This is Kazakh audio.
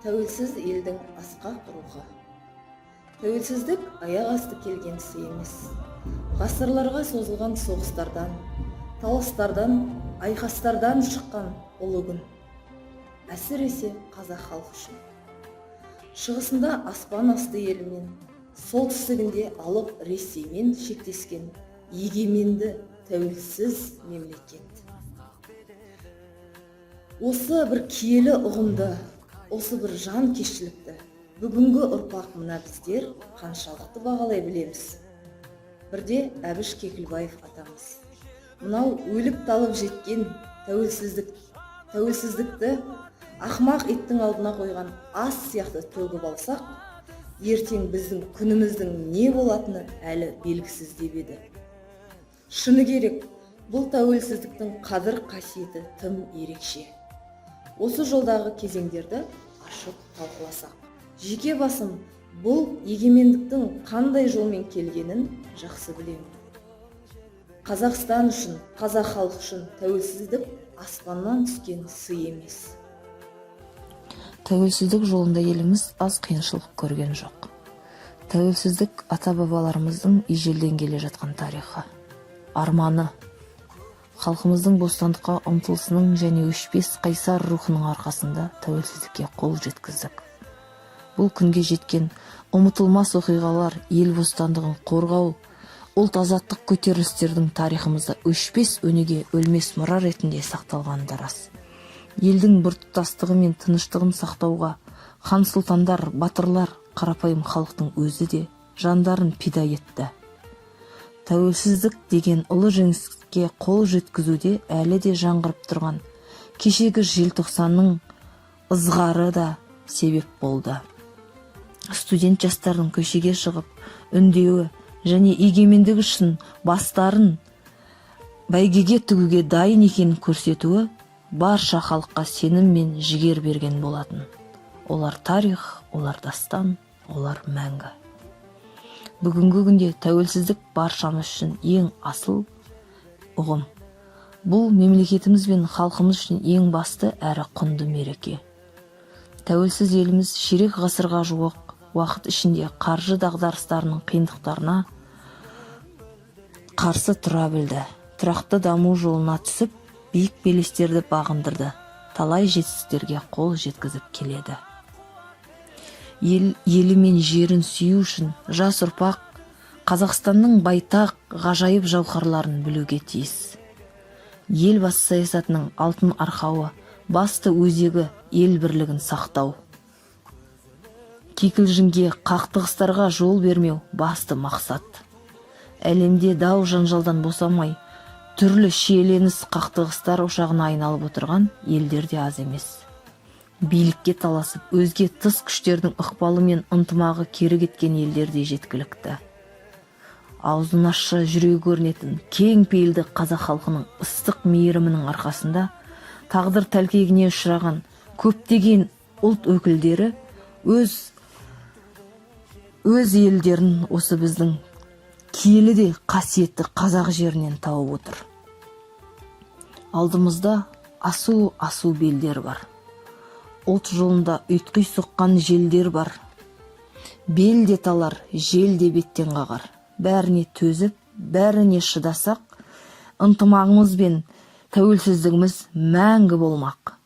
Тәуелсіз елдің асқақ рухы. Тәуелсіздік аяқ асты келген іс емес. Ғасырларға созылған соғыстардан, таластардан, айқастардан шыққан ұлы күн. Әсіресе қазақ халқы үшін. Шығысында аспан асты елімен, солтүстігінде алып Ресеймен шектескен егеменді тәуелсіз мемлекет. Осы бір киелі ұғымды, осы бір жан кешілікті бүгінгі ұрпақ мына біздер қаншалықты бағалай білеміз. Бірде Әбіш Кекілбаев атамыз мынау өліп талып жеткен тәуелсіздікті ақмақ иттің алдына қойған ас сияқты төгіп алсақ, ертең біздің күніміздің не болатыны әлі белгісіз деп еді. Шыны керек, бұл тәуелсіздіктің қадір қасиеті тым ерекше. Осы жолдағы кезеңдерді ашып талқыласақ, жеке басым бұл егемендіктің қандай жолмен келгенін жақсы білемін. Қазақстан үшін, қазақ халқы үшін тәуелсіздік аспаннан түскен сый емес. Тәуелсіздік жолында еліміз аз қиыншылық көрген жоқ. Тәуелсіздік ата-бабаларымыздың ежелден келе жатқан тарихы, арманы, халқымыздың бостандыққа ұмтылысының және өшпес қайсар рухының арқасында тәуелсіздікке қол жеткіздік. Бұл күнге жеткен ұмытылмас оқиғалар ел бостандығын қорғау, ұлт азаттық көтерілістердің тарихымызда өшпес өнеге, өлмес мұра ретінде сақталғаны рас. Елдің біртұтастығы мен тыныштығын сақтауға хан сұлтандар, батырлар, қарапайым халықтың өзі де жандарын пида етті. Тәуелсіздік деген ұлы жеңіске қол жеткізуде әлі де жаңғырып тұрған кешегі желтоқсанның ызғары да себеп болды. Студент жастардың көшеге шығып үндеуі және егемендік үшін бастарын бәйгеге тігуге дайын екенін көрсетуі барша халыққа сенім мен жігер берген болатын. Олар тарих, олар дастан, олар мәңгі. Бүгінгі күнде тәуелсіздік баршамыз үшін ең асыл ұғым. Бұл мемлекетіміз бен халқымыз үшін ең басты әрі құнды мереке. Тәуелсіз еліміз ширек ғасырға жуық уақыт ішінде қаржы дағдарыстарының қиындықтарына қарсы тұра білді. Тұрақты даму жолына түсіп, биік белестерді бағындырды. Талай жетістіктерге қол жеткізіп келеді. Елі мен жерін сүю үшін жас ұрпақ Қазақстанның байтақ, ғажайып жауһарларын білуге тиіс. Елбасы саясатының алтын арқауы, басты өзегі ел бірлігін сақтау. Кикілжіңге, қақтығыстарға жол бермеу басты мақсат. Әлемде дау жанжалдан босамай, түрлі шиеленіс қақтығыстар ошағына айналып отырған елдер де аз емес. Билікке таласып, өзге тыс күштердің ықпалы мен ынтымағы кері кеткен елдер де жеткілікті. Аузын ашса жүрегі көрінетін кең пейілді қазақ халқының ыстық мейірімінің арқасында тағдыр тәлкегіне ұшыраған көптеген ұлт өкілдері өз елдерін осы біздің киелі де қасиетті қазақ жерінен тауып отыр. Алдымызда асу белдер бар. Ұлт жолында ұйтқи соққан желдер бар. Бел де талар, жел де беттен қағар. Бәріне төзіп, бәріне шыдасақ, ынтымағымыз бен тәуелсіздігіміз мәңгі болмақ.